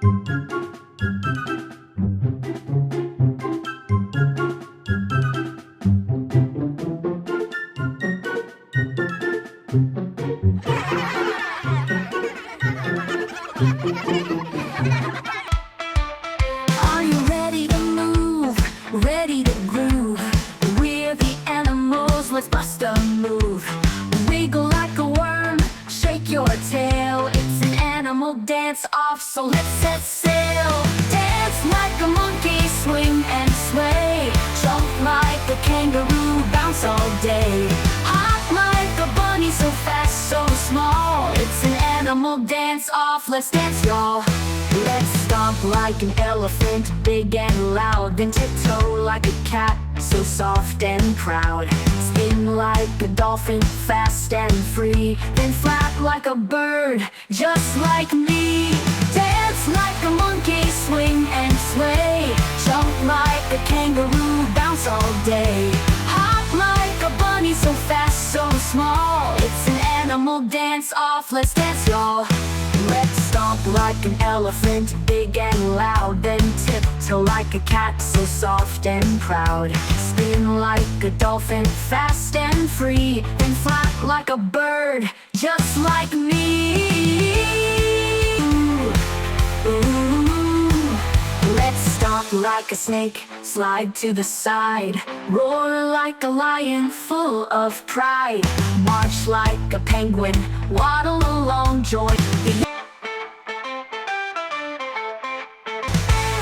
Are you ready to move? Ready to groove? We're the animals, let's bust a move. Wiggle like a worm, shake your tail. It's an animal dance-off, so let's set sail. Dance like a monkey, swing and sway. Jump like a kangaroo, bounce all day. Hop like a bunny, so fast, so small. It's an animal dance-off, let's dance, y'all. Let's stomp like an elephant, big and loud. Then tiptoe like a cat, so soft and proud. Spin like a dolphin, fast and free. Then flap like a bird, just like me. Dance like a monkey, swing and sway. Jump like a kangaroo, bounce all day. Hop like a bunny, so fast, so small. It's an animal dance-off, let's dance, y'all. Let's stomp like an elephant, big and loud. Then tiptoe like a cat, so soft and proud. Spin like a dolphin, fast and free. Then flap like a bird, just like me. Ooh. Let's stomp like a snake, slide to the side. Roar like a lion, full of pride. March like a penguin, waddle along, joy.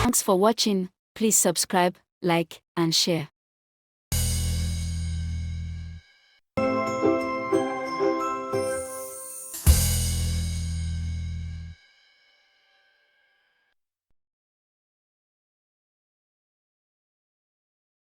Thanks for watching. Please subscribe, like, and share.